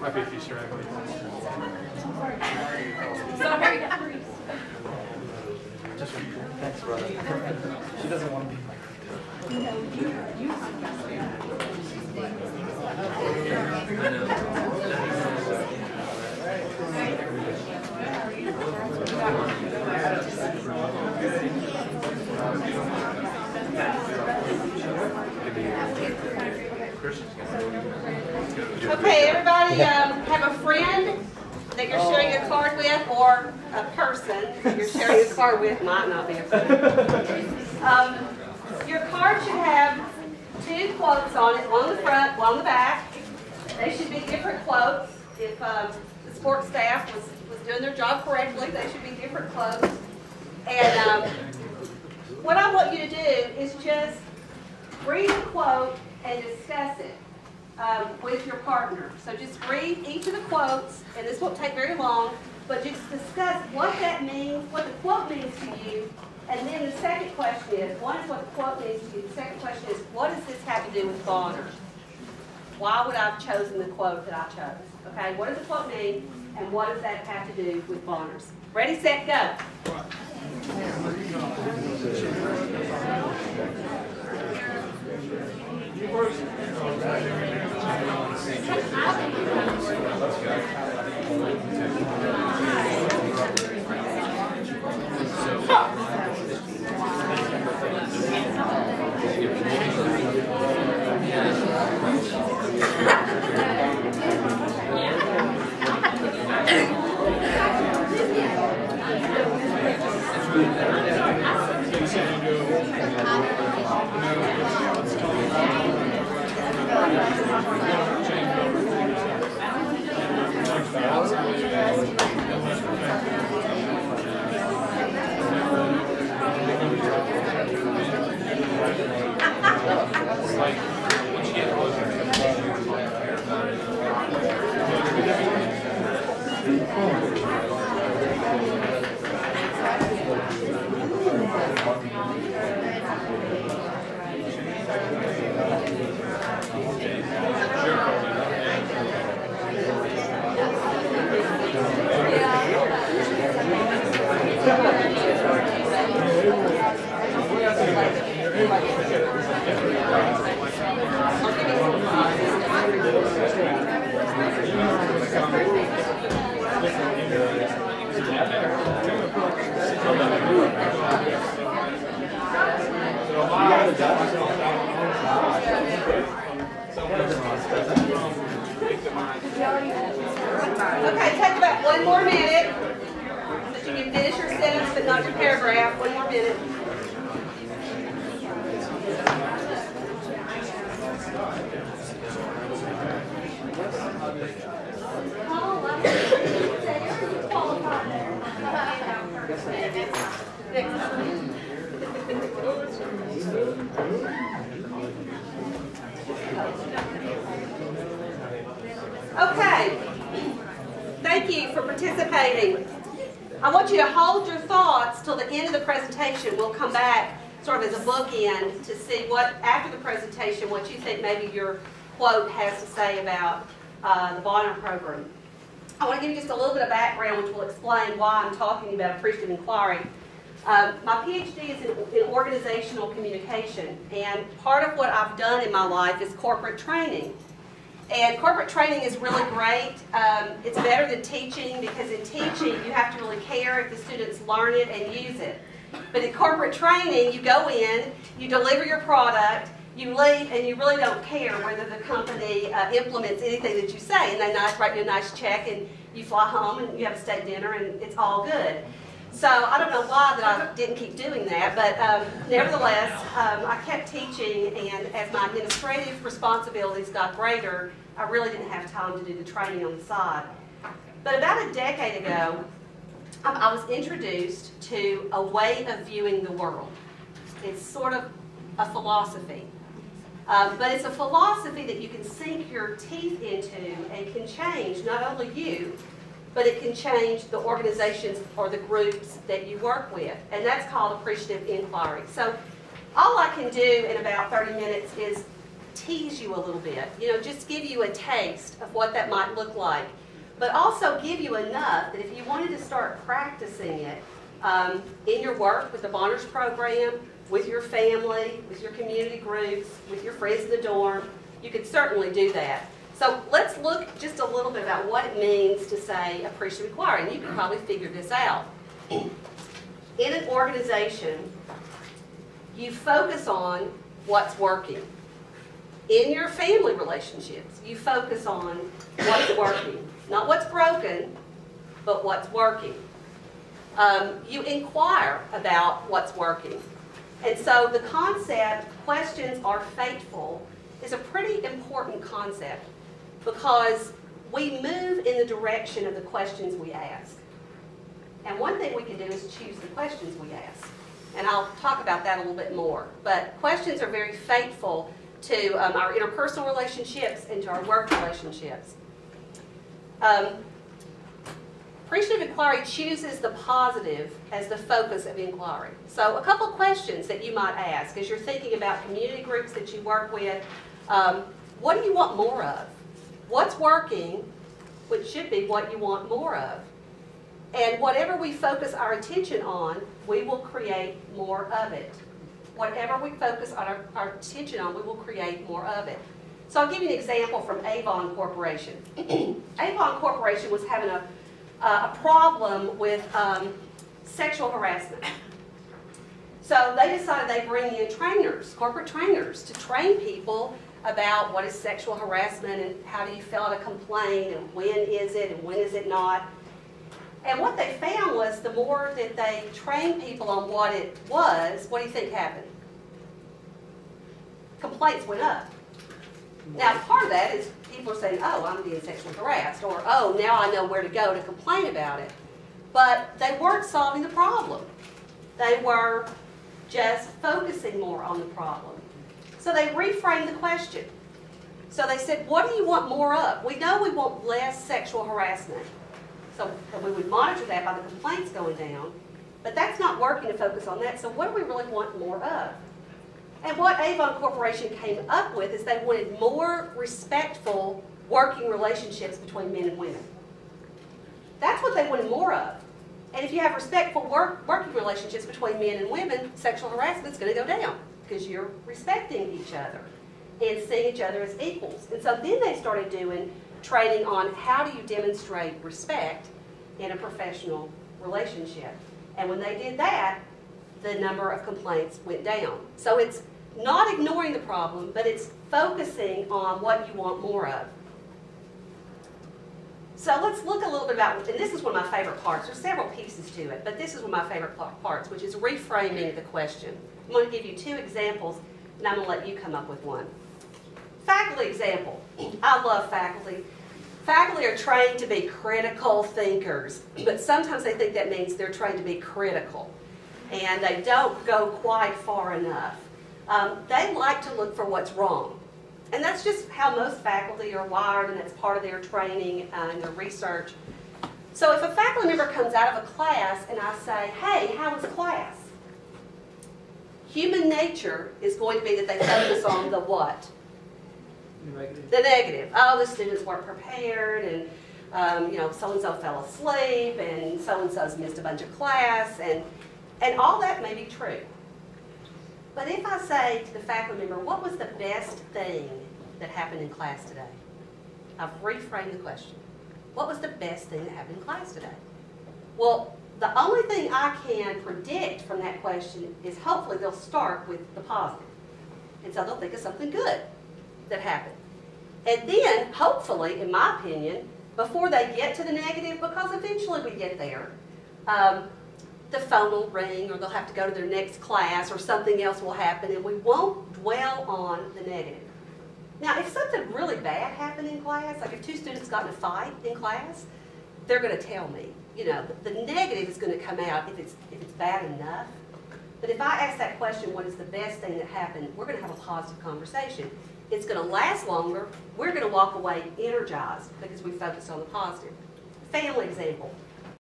Might be a few straggling. Sorry. Thanks, brother. She doesn't want to be like Okay, everybody have a friend that you're sharing a card with, or a person that you're sharing a card with. Might not be a friend. Your card should have two quotes on it, one on the front, one on the back. They should be different quotes. If the support staff was doing their job correctly, they should be different quotes. And what I want you to do is just read a quote and discuss it with your partner. So just read each of the quotes, and this won't take very long, but just discuss what that means, what the quote means to you. And then the second question is, one is what the quote means to you. The second question is, what does this have to do with Bonner? Why would I have chosen the quote that I chose? Okay, what does the quote mean, and what does that have to do with Bonner's? Ready, set, go. Okay, take about one more minute so you can finish your sentence but not your paragraph. One more minute. Okay, thank you for participating. I want you to hold your thoughts till the end of the presentation. We'll come back sort of as a bookend to see what, after the presentation, what you think maybe your quote has to say about the Bonner program. I want to give you just a little bit of background which will explain why I'm talking about Appreciative Inquiry. My PhD is in organizational communication, and part of what I've done in my life is corporate training. And corporate training is really great. It's better than teaching, because in teaching you have to really care if the students learn it and use it. But in corporate training, you go in, you deliver your product, you leave, and you really don't care whether the company implements anything that you say. And they write you a nice check, and you fly home, and you have a steak dinner, and it's all good. So I don't know why that I didn't keep doing that, but nevertheless, I kept teaching, and as my administrative responsibilities got greater, I really didn't have time to do the training on the side. But about a decade ago, I was introduced to a way of viewing the world. It's sort of a philosophy. But it's a philosophy that you can sink your teeth into and can change not only you, but it can change the organizations or the groups that you work with. And that's called Appreciative Inquiry. So all I can do in about 30 minutes is tease you a little bit, just give you a taste of what that might look like, but also give you enough that if you wanted to start practicing it in your work with the Bonner's program, with your family, with your community groups, with your friends in the dorm, you could certainly do that. So let's look just a little bit about what it means to say appreciative inquiry, and you can probably figure this out. In an organization, you focus on what's working. In your family relationships, you focus on what's working. Not what's broken, but what's working. You inquire about what's working. And so the concept, questions are fateful, is a pretty important concept because we move in the direction of the questions we ask. And one thing we can do is choose the questions we ask. And I'll talk about that a little bit more. But questions are very fateful to our interpersonal relationships and to our work relationships. Appreciative inquiry chooses the positive as the focus of inquiry. So a couple questions that you might ask as you're thinking about community groups that you work with. What do you want more of? What's working, which should be what you want more of. And whatever we focus our attention on, we will create more of it. Whatever we focus our attention on, we will create more of it. So I'll give you an example from Avon Corporation. Avon Corporation was having a problem with sexual harassment. So they decided they'd bring in trainers, corporate trainers, to train people about what is sexual harassment and how do you fill out a complaint and when is it and when is it not. And what they found was the more that they trained people on what it was, what do you think happened? Complaints went up. Now, part of that is people are saying, oh, I'm being sexually harassed, or oh, now I know where to go to complain about it. But they weren't solving the problem. They were just focusing more on the problem. So they reframed the question. So they said, what do you want more of? We know we want less sexual harassment. So we would monitor that by the complaints going down. But that's not working to focus on that. So what do we really want more of? And what Avon Corporation came up with is they wanted more respectful working relationships between men and women. That's what they wanted more of. And if you have respectful working relationships between men and women, sexual harassment is going to go down because you're respecting each other and seeing each other as equals. And so then they started doing training on how do you demonstrate respect in a professional relationship. And when they did that, the number of complaints went down. So it's not ignoring the problem, but it's focusing on what you want more of. So let's look a little bit about, and this is one of my favorite parts. There's several pieces to it, but this is one of my favorite parts, which is reframing the question. I'm going to give you two examples, and I'm going to let you come up with one. Faculty example. I love faculty. Faculty are trained to be critical thinkers, but sometimes they think that means they're trained to be critical, and they don't go quite far enough. They like to look for what's wrong. And that's just how most faculty are wired, and that's part of their training and their research. So if a faculty member comes out of a class and I say, hey, how was class? Human nature is going to be that they focus on the what? Negative. The negative. Oh, the students weren't prepared, and so-and-so fell asleep, and so-and-so's missed a bunch of class, and all that may be true. But if I say to the faculty member, what was the best thing that happened in class today? I've reframed the question. What was the best thing that happened in class today? Well, the only thing I can predict from that question is hopefully they'll start with the positive. And so they'll think of something good that happened. And then, hopefully, in my opinion, before they get to the negative, because eventually we get there, the phone will ring, or they'll have to go to their next class, or something else will happen, and we won't dwell on the negative. Now, if something really bad happened in class, like if two students got in a fight in class, they're going to tell me. The negative is going to come out if it's bad enough. But if I ask that question, what is the best thing that happened, we're going to have a positive conversation. It's going to last longer. We're going to walk away energized because we focused on the positive. Family example.